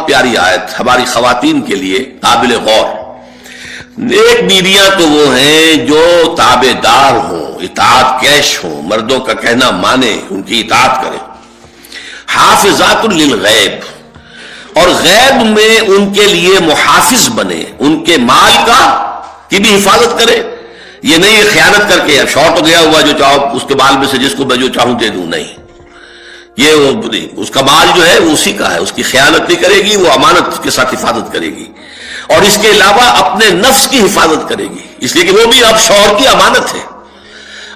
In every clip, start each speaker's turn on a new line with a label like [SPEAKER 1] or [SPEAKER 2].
[SPEAKER 1] بہت پیاری آیت ہماری خواتین کے لیے قابل غور. نیک بیویاں تو وہ ہیں جو تابع دار ہوں، اطاعت کیش ہوں، مردوں کا کہنا مانے، ان کی اطاعت کریں. حافظات للغیب، اور غیب میں ان کے لیے محافظ بنے، ان کے مال کی بھی حفاظت کرے. یہ نہیں خیانت کر کے اب شوہر تو گیا ہوا جو چاہو اس کے مال میں سے جس کو میں جو چاہوں دے دوں، نہیں. یہ اس کا مال جو ہے وہ اسی کا ہے، اس کی خیانت نہیں کرے گی، وہ امانت کے ساتھ حفاظت کرے گی. اور اس کے علاوہ اپنے نفس کی حفاظت کرے گی، اس لیے کہ وہ بھی اب شوہر کی امانت ہے.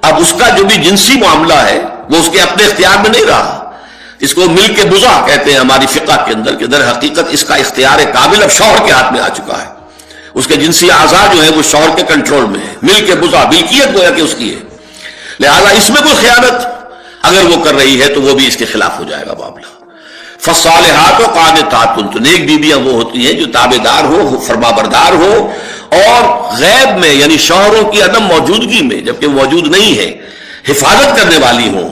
[SPEAKER 1] اب اس کا جو بھی جنسی معاملہ ہے وہ اس کے اپنے اختیار میں نہیں رہا. اس کو مل کے بزا کہتے ہیں ہماری فقہ کے اندر، کہ در حقیقت اس کا اختیار کامل اب شوہر کے ہاتھ میں آ چکا ہے. اس کے جنسی اعضاء جو ہے وہ شوہر کے کنٹرول میں ہے. مل کے بزا، ملکیت گویا کہ اس کی ہے. لہذا اس میں کوئی خیانت اگر وہ کر رہی ہے تو وہ بھی اس کے خلاف ہو جائے گا معاملہ. فالصالحات قانتات، تو نیک بیویاں وہ ہوتی ہیں جو تابع دار ہو، فرما بردار ہو، اور غیب میں یعنی شوہروں کی عدم موجودگی میں جبکہ موجود نہیں ہے حفاظت کرنے والی ہوں.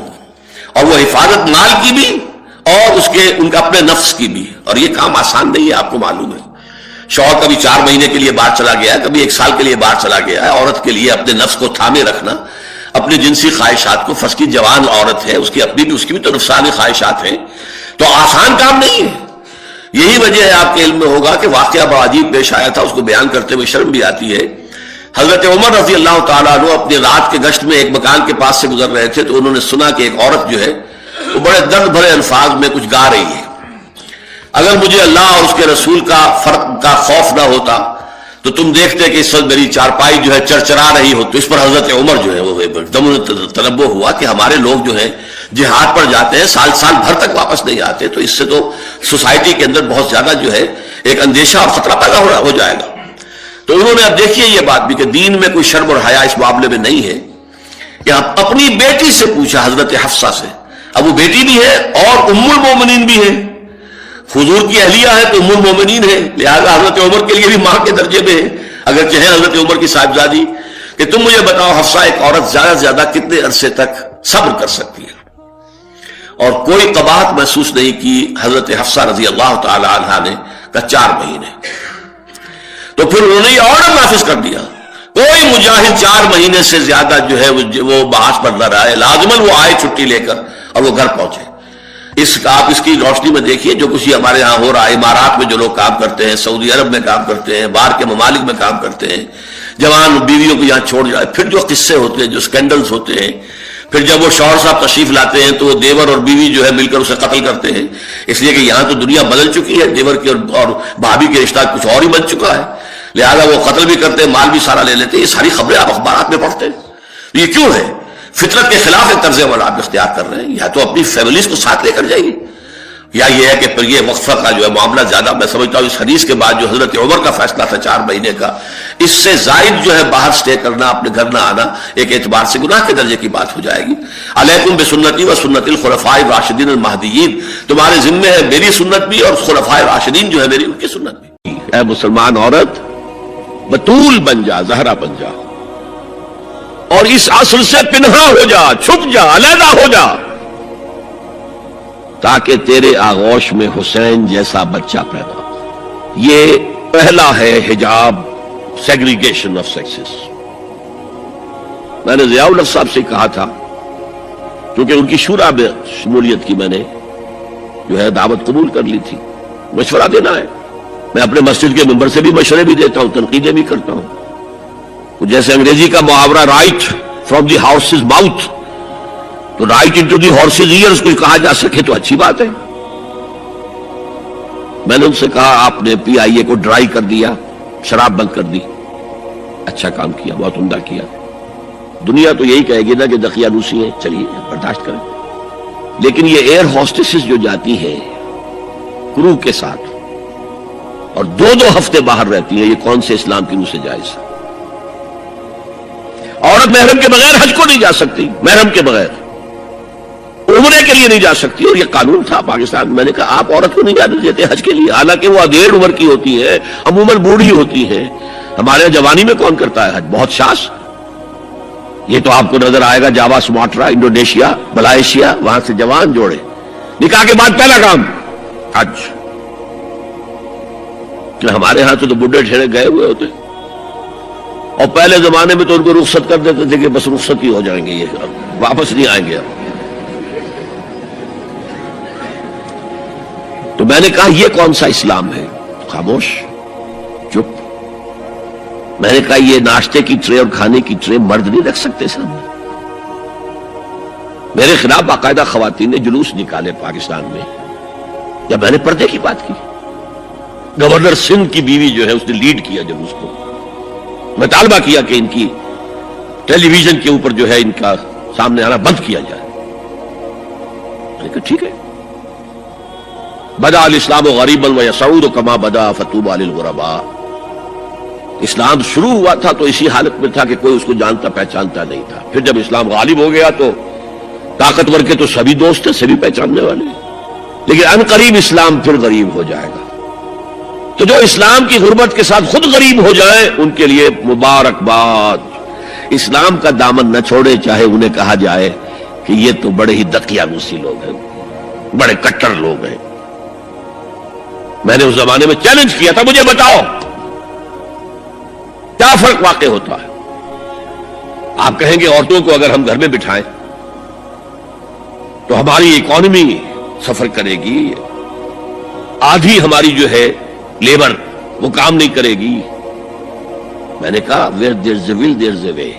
[SPEAKER 1] اور وہ حفاظت مال کی بھی اور ان کا اپنے نفس کی بھی. اور یہ کام آسان نہیں ہے، آپ کو معلوم ہے. شوہر کبھی 4 مہینے کے لیے باہر چلا گیا ہے، کبھی 1 سال کے لیے باہر چلا گیا ہے. عورت کے لیے اپنے نفس کو تھامے رکھنا، اپنی جنسی خواہشات کو، فرض کی جوان عورت ہے، اس کی بھی تو نفسانی خواہشات ہیں، تو آسان کام نہیں ہے. یہی وجہ ہے، آپ کے علم میں ہوگا کہ واقعہ بڑا عجیب پیش آیا تھا، اس کو بیان کرتے ہوئے شرم بھی آتی ہے. حضرت عمر رضی اللہ تعالیٰ عنہ اپنی رات کے گشت میں ایک مکان کے پاس سے گزر رہے تھے، تو انہوں نے سنا کہ ایک عورت جو ہے وہ بڑے درد بھرے الفاظ میں کچھ گا رہی ہے. اگر مجھے اللہ اور اس کے رسول کا فرق کا خوف نہ ہوتا تو تم دیکھتے کہ اس وقت میری چارپائی جو ہے چرچرا رہی ہو. تو اس پر حضرت عمر جو ہے وہ دم تنبہ ہوا کہ ہمارے لوگ جو ہیں جہاد پر جاتے ہیں، سال بھر تک واپس نہیں آتے، تو اس سے تو سوسائٹی کے اندر بہت زیادہ جو ہے ایک اندیشہ اور خطرہ پیدا ہو جائے گا. تو انہوں نے اب دیکھیے یہ بات بھی کہ دین میں کوئی شرم اور حیا اس معاملے میں نہیں ہے، کہ اپنی بیٹی سے پوچھا حضرت حفصہ سے. اب وہ بیٹی بھی ہے اور ام المومنین بھی ہے، حضور کی اہلیہ ہے تو ام المومنین ہے، لہذا حضرت عمر کے لیے بھی ماں کے درجے میں ہے اگرچہ ہے حضرت عمر کی صاحبزادی. کہ تم مجھے بتاؤ حفصہ، ایک عورت زیادہ سے زیادہ کتنے عرصے تک صبر کر سکتی ہے؟ اور کوئی قباحت محسوس نہیں کی حضرت حفصہ رضی اللہ تعالی عنہا نے، کہ 4 مہینے. تو پھر انہوں نے یہ آرڈر نافذ کر دیا، کوئی مجاہد 4 مہینے سے زیادہ جو ہے وہ بحث پر نہ رہا ہے، لازماً وہ آئے چھٹی لے کر اور وہ گھر پہنچے. آپ اس کی روشنی میں دیکھیے جو کچھ ہمارے ہاں ہو رہا ہے. امارات میں جو لوگ کام کرتے ہیں، سعودی عرب میں کام کرتے ہیں، باہر کے ممالک میں کام کرتے ہیں، جوان بیویوں کو یہاں چھوڑ جائے، پھر جو قصے ہوتے ہیں، جو سکینڈلز ہوتے ہیں، پھر جب وہ شوہر صاحب تشریف لاتے ہیں تو وہ دیور اور بیوی جو ہے مل کر اسے قتل کرتے ہیں. اس لیے کہ یہاں تو دنیا بدل چکی ہے، دیور کی اور بھابھی کے رشتہ کچھ اور ہی بن چکا ہے، لہذا وہ قتل بھی کرتے ہیں، مال بھی سارا لے لیتے ہیں. یہ ساری خبریں آپ اخبارات میں پڑھتے ہیں. یہ کیوں ہے؟ فطرت کے خلاف ایک طرز عمل آپ اختیار کر رہے ہیں. یا تو اپنی فیملیز کو ساتھ لے کر جائیے، یا یہ ہے کہ پھر یہ وقفہ کا جو ہے معاملہ زیادہ، میں سمجھتا ہوں اس حدیث کے بعد جو حضرت عمر کا فیصلہ تھا 4 مہینے کا، اس سے زائد جو ہے باہر سٹے کرنا، اپنے گھر نہ آنا، ایک اعتبار سے گناہ کے درجے کی بات ہو جائے گی. علیکم بسنتی و سنت الخلفاء الراشدین المہدیین، تمہارے ذمے ہے میری سنت بھی اور خلفاء راشدین جو ہے میری ان کی سنت بھی. اے مسلمان عورت، بطول بن جا، زہرا بن جا، اور اس عصر سے پنہا ہو جا، چھپ جا، علیحدہ ہو جا، تاکہ تیرے آغوش میں حسین جیسا بچہ پیدا ہو. یہ پہلا ہے حجاب، سیگریگیشن آف سیکسز. میں نے ضیاء الحق صاحب سے کہا تھا، کیونکہ ان کی شورا میں شمولیت کی میں نے جو ہے دعوت قبول کر لی تھی، مشورہ دینا ہے. میں اپنے مسجد کے ممبر سے بھی مشورے بھی دیتا ہوں، تنقیدیں بھی کرتا ہوں. جیسے انگریزی کا محاورہ right from the horses mouth, تو right into the horses ears کوئی کہا جا سکے تو اچھی بات ہے. میں نے ان سے کہا آپ نے پی آئی اے کو ڈرائی کر دیا، شراب بند کر دی، اچھا کام کیا، بہت عمدہ کیا. دنیا تو یہی کہے گی نا کہ دقیانوسی ہیں، چلیے برداشت کریں. لیکن یہ ایئر ہوسٹسز جو جاتی ہیں کرو کے ساتھ اور 2 ہفتے باہر رہتی ہیں، یہ کون سے اسلام کی روح سے جائز ہے؟ عورت محرم کے بغیر حج کو نہیں جا سکتی، محرم کے بغیر عمرے کے لیے نہیں جا سکتی، اور یہ قانون تھا پاکستان. میں نے کہا آپ عورت کو نہیں جانے دیتے حج کے لیے، حالانکہ وہ ادھیڑ عمر کی ہوتی ہے، عموماً بوڑھی ہوتی ہے. ہمارے یہاں جوانی میں کون کرتا ہے حج؟ بہت شاش. یہ تو آپ کو نظر آئے گا جاوا، سماٹرا، انڈونیشیا، ملائیشیا، وہاں سے جوان جوڑے، نکاح کے بعد پہلا کام حج. کہ ہمارے ہاں تو بڈھے ٹھہرے گئے ہوئے ہوتے، اور پہلے زمانے میں تو ان کو رخصت کر دیتے تھے کہ بس رخصت ہی ہو جائیں گے، یہ واپس نہیں آئیں گے اب۔ تو میں نے کہا یہ کون سا اسلام ہے؟ خاموش، چپ۔ میں نے کہا یہ ناشتے کی ٹرے اور کھانے کی ٹرے مرد نہیں رکھ سکتے سامنے؟ میرے خلاف باقاعدہ خواتین نے جلوس نکالے پاکستان میں جب میں نے پردے کی بات کی۔ گورنر سندھ کی بیوی جو ہے اس نے لیڈ کیا جلوس کو۔ میں طالبہ کیا کہ ان کی ٹیلی ویژن کے اوپر جو ہے ان کا سامنے آنا بند کیا جائے۔ میں نے کہا ٹھیک ہے۔ بدا الاسلام غریبا ویسعود کما بدا فتوبى للغرباء۔ اسلام شروع ہوا تھا تو اسی حالت میں تھا کہ کوئی اس کو جانتا پہچانتا نہیں تھا، پھر جب اسلام غالب ہو گیا تو طاقتور کے تو سبھی دوست ہیں، سبھی پہچاننے والے، لیکن ان قریب اسلام پھر غریب ہو جائے گا۔ تو جو اسلام کی غربت کے ساتھ خود غریب ہو جائے ان کے لیے مبارکباد۔ اسلام کا دامن نہ چھوڑے، چاہے انہیں کہا جائے کہ یہ تو بڑے ہی دقیانوسی لوگ ہیں، بڑے کٹر لوگ ہیں۔ میں نے اس زمانے میں چیلنج کیا تھا، مجھے بتاؤ کیا فرق واقع ہوتا ہے؟ آپ کہیں گے عورتوں کو اگر ہم گھر میں بٹھائیں تو ہماری اکانومی سفر کرے گی، آدھی ہماری جو ہے لیبر وہ کام نہیں کرے گی۔ میں نے کہا where there's a will there's a way۔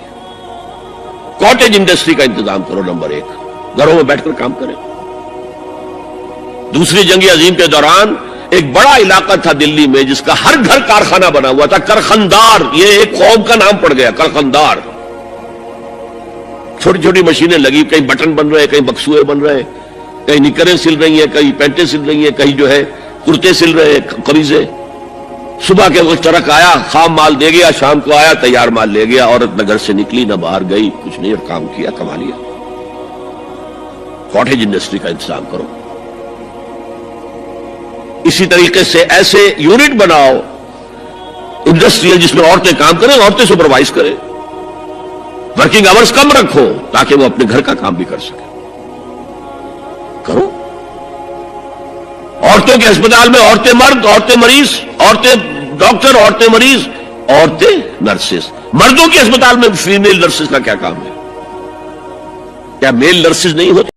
[SPEAKER 1] Cottage industry کا انتظام کرو، نمبر 1، گھروں میں بیٹھ کر کام کریں۔ دوسری جنگ عظیم کے دوران ایک بڑا علاقہ تھا دلی میں جس کا ہر گھر کارخانہ بنا ہوا تھا، کرخندار، یہ ایک قوم کا نام پڑ گیا، کرخندار۔ چھوٹی چھوٹی مشینیں لگی، کہیں بٹن بن رہے، کہیں بکسوئے بن رہے، کہیں نکریں سل رہی ہیں، کہیں پینٹیں سل رہی ہیں، کہیں جو ہے کرتے سل رہے، قمیضیں۔ صبح کے وقت ٹرک آیا، خام مال دے گیا، شام کو آیا، تیار مال لے گیا۔ عورت نہ گھر سے نکلی نہ باہر گئی، کچھ نہیں، اور کام کیا، کما لیا۔ کاٹیج انڈسٹری کا انتظام کرو۔ اسی طریقے سے ایسے یونٹ بناؤ انڈسٹریل جس میں عورتیں کام کریں، عورتیں سپروائز کریں، ورکنگ آورز کم رکھو تاکہ وہ اپنے گھر کا کام بھی کر سکیں۔ کرو۔ عورتوں کے ہسپتال میں عورتیں مرد، عورتیں مریض، عورتیں ڈاکٹر، عورتیں مریض، عورتیں نرسز۔ مردوں کے ہسپتال میں فیمیل نرسز کا کیا کام ہے؟ کیا میل نرسز نہیں ہوتے؟